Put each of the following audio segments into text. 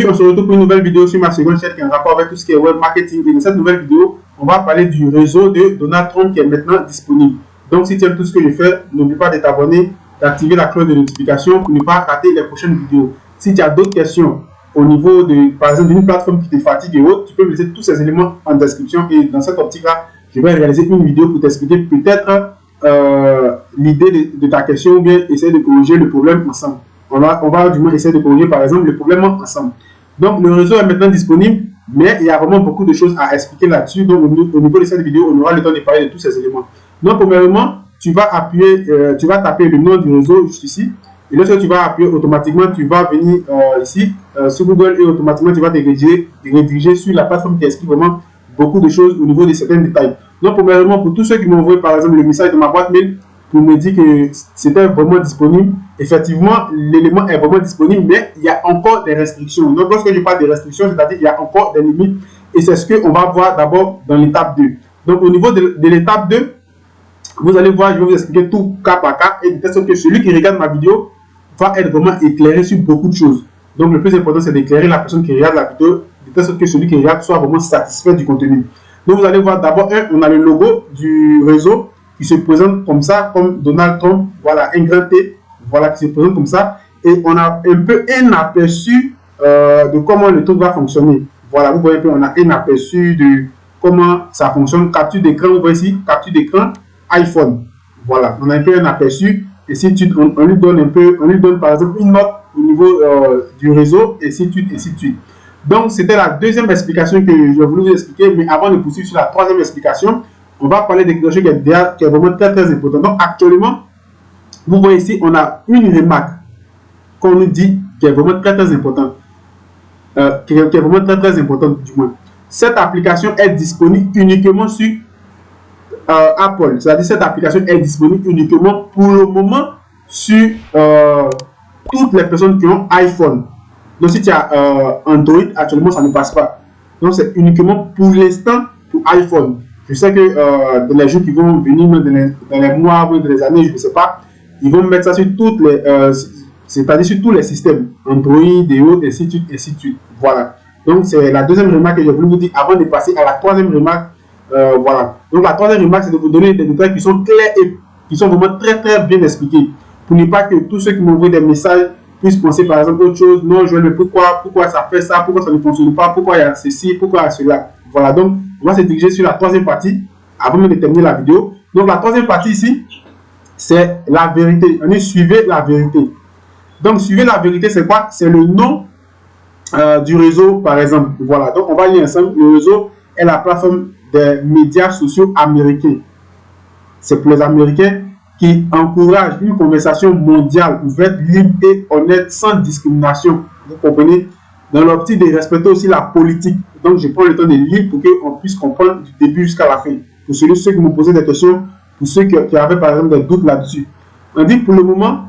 On se retrouve pour une nouvelle vidéo sur ma seconde chaîne qui est en rapport avec tout ce qui est web marketing. Et dans cette nouvelle vidéo, on va parler du réseau de Donald Trump qui est maintenant disponible. Donc, si tu aimes tout ce que je fais, n'oublie pas de t'abonner, d'activer la cloche de notification pour ne pas rater les prochaines vidéos. Si tu as d'autres questions au niveau de, par exemple, d'une plateforme qui te fatigue et autres, tu peux me laisser tous ces éléments en description. Et dans cette optique-là, je vais réaliser une vidéo pour t'expliquer peut-être l'idée de ta question ou bien essayer de corriger le problème ensemble. On va du moins essayer de corriger par exemple le problème ensemble. Donc le réseau est maintenant disponible, mais il y a vraiment beaucoup de choses à expliquer là-dessus. Donc au niveau de cette vidéo, on aura le temps de parler de tous ces éléments. Donc premièrement, tu vas appuyer, tu vas taper le nom du réseau juste ici. Et lorsque tu vas appuyer, automatiquement, tu vas venir ici sur Google et automatiquement tu vas te rediriger sur la plateforme qui explique vraiment beaucoup de choses au niveau de certains détails. Donc premièrement, pour tous ceux qui m'ont envoyé par exemple le message de ma boîte mail pour me dire que c'était vraiment disponible, effectivement l'élément est vraiment disponible, mais il y a encore des restrictions. Donc lorsque je parle des restrictions, c'est-à-dire qu'il y a encore des limites, et c'est ce qu'on va voir d'abord dans l'étape 2. Donc au niveau de l'étape 2, vous allez voir, je vais vous expliquer tout cas par cas, et de telle sorte que celui qui regarde ma vidéo va être vraiment éclairé sur beaucoup de choses. Donc le plus important, c'est d'éclairer la personne qui regarde la vidéo, de telle sorte que celui qui regarde soit vraiment satisfait du contenu. Donc vous allez voir d'abord, on a le logo du réseau qui se présente comme ça, comme Donald Trump, voilà, un grand T, voilà, qui se présente comme ça, et on a un peu un aperçu de comment le truc va fonctionner. Voilà, vous voyez un peu, on a un aperçu de comment ça fonctionne. Capture d'écran, vous voyez ici, capture d'écran iPhone. Voilà, on a un peu un aperçu, et si on lui donne un peu, on lui donne par exemple une note au niveau du réseau, et ainsi de suite, et ainsi de suite. Donc, c'était la deuxième explication que je voulais vous expliquer, mais avant de poursuivre sur la troisième explication, on va parler de quelque chose qui est vraiment très très important. Donc, actuellement, vous voyez ici, on a une remarque qu'on nous dit qui est vraiment très très importante. Qui est vraiment très très importante du moins. Cette application est disponible uniquement sur Apple. C'est-à-dire cette application est disponible uniquement pour le moment sur toutes les personnes qui ont iPhone. Donc, si tu as Android, actuellement, ça ne passe pas. Donc, c'est uniquement pour l'instant pour iPhone. Je sais que dans les jours qui vont venir, dans les mois ou dans les années, je ne sais pas, ils vont mettre ça sur toutes les, c'est-à-dire sur tous les systèmes, Android et autres, ainsi de suite, ainsi de suite. Voilà. Donc, c'est la deuxième remarque que je voulais vous dire avant de passer à la troisième remarque. Voilà. Donc, la troisième remarque, c'est de vous donner des détails qui sont clairs et qui sont vraiment très, très bien expliqués. Pour ne pas que tous ceux qui m'envoient des messages puissent penser par exemple autre chose. Non, je mais pourquoi ça fait ça, pourquoi ça ne fonctionne pas, pourquoi il y a ceci, pourquoi il y a cela. Voilà, donc on va se diriger sur la troisième partie avant de terminer la vidéo. Donc la troisième partie ici, c'est la vérité. On dit suivez la vérité. Donc suivez la vérité, c'est quoi? C'est le nom du réseau par exemple. Voilà, donc on va lire ensemble. Le réseau est la plateforme des médias sociaux américains. C'est pour les Américains qui encourage une conversation mondiale ouverte, libre et honnête, sans discrimination. Vous comprenez? Dans l'optique de respecter aussi la politique. Donc, je prends le temps de lire pour qu'on puisse comprendre du début jusqu'à la fin. Pour ceux qui me posaient des questions, pour ceux qui avaient par exemple des doutes là-dessus. On dit pour le moment,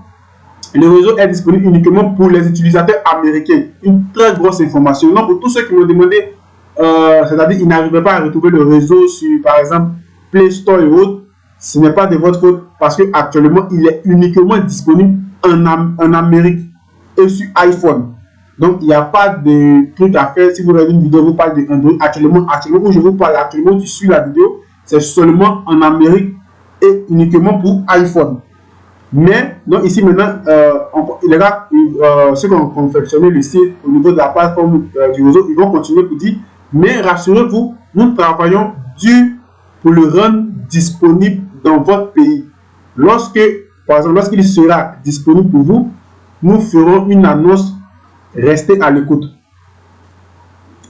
le réseau est disponible uniquement pour les utilisateurs américains. Une très grosse information. Donc, pour tous ceux qui m'ont demandé, c'est-à-dire qu'ils n'arrivaient pas à retrouver le réseau sur, par exemple, Play Store et autres, ce n'est pas de votre faute parce qu'actuellement, il est uniquement disponible en Amérique et sur iPhone. Donc, il n'y a pas de truc à faire. Si vous regardez une vidéo, vous parlez de Android. Actuellement, où je vous parle, actuellement, tu suis la vidéo, c'est seulement en Amérique et uniquement pour iPhone. Mais, donc ici maintenant, les gars, ceux qui ont confectionné le site au niveau de la plateforme du réseau, ils vont continuer pour dire, mais rassurez-vous, nous travaillons dur pour le rendre disponible dans votre pays. Par exemple, lorsqu'il sera disponible pour vous, nous ferons une annonce. Restez à l'écoute.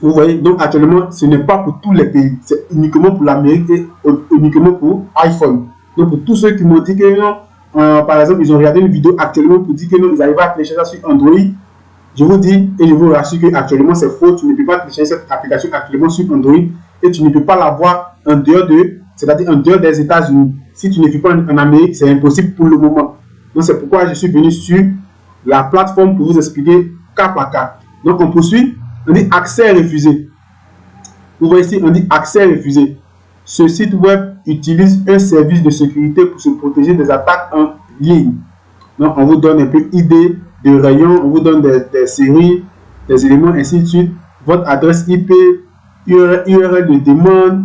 Vous voyez, donc actuellement, ce n'est pas pour tous les pays, c'est uniquement pour l'Amérique et uniquement pour iPhone. Donc pour tous ceux qui m'ont dit que non, par exemple, ils ont regardé une vidéo actuellement pour dire que non, ils arrivent à télécharger ça sur Android. Je vous dis et je vous rassure que actuellement c'est faux. Tu ne peux pas télécharger cette application actuellement sur Android et tu ne peux pas l'avoir en dehors c'est-à-dire en dehors des États-Unis. Si tu ne vis pas en Amérique, c'est impossible pour le moment. Donc c'est pourquoi je suis venu sur la plateforme pour vous expliquer cas par cas. Donc on poursuit. On dit accès refusé. Vous voyez ici, on dit accès refusé. Ce site web utilise un service de sécurité pour se protéger des attaques en ligne. Donc on vous donne un peu idée de rayons, on vous donne des séries, les éléments, ainsi de suite, votre adresse IP, URL de demande,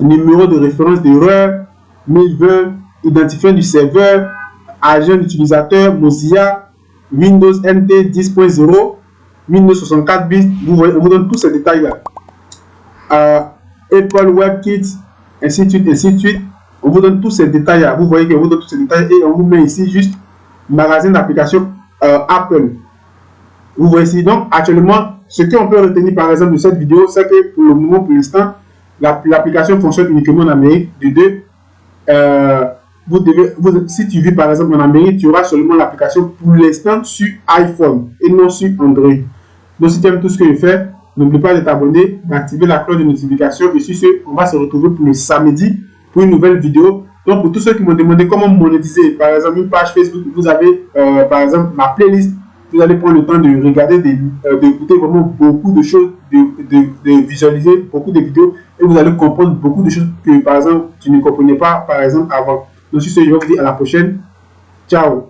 numéro de référence d'erreur, 1020, identifiant du serveur, agent d'utilisateur, Mozilla, Windows NT 10.0, Windows 64 bits, vous voyez, on vous donne tous ces détails-là. Apple WebKit, ainsi de suite, ainsi de suite. On vous donne tous ces détails-là. Vous voyez qu'on vous donne tous ces détails et on vous met ici juste magasin d'application Apple. Vous voyez ici. Donc, actuellement, ce qu'on peut retenir par exemple de cette vidéo, c'est que pour le moment, pour l'instant, l'application fonctionne uniquement en Amérique. De deux, si tu vis par exemple en Amérique, tu auras seulement l'application pour l'instant sur iPhone et non sur Android. Donc, si tu aimes tout ce que je fais, n'oublie pas de t'abonner, d'activer la cloche de notification. Et sur ce, on va se retrouver pour le samedi pour une nouvelle vidéo. Donc, pour tous ceux qui m'ont demandé comment monétiser, par exemple, une page Facebook, vous avez par exemple ma playlist. Vous allez prendre le temps de regarder, d'écouter vraiment beaucoup de choses, de visualiser beaucoup de vidéos et vous allez comprendre beaucoup de choses que, par exemple, tu ne comprenais pas, par exemple, avant. Donc, sur ce, je vais vous dire à la prochaine. Ciao!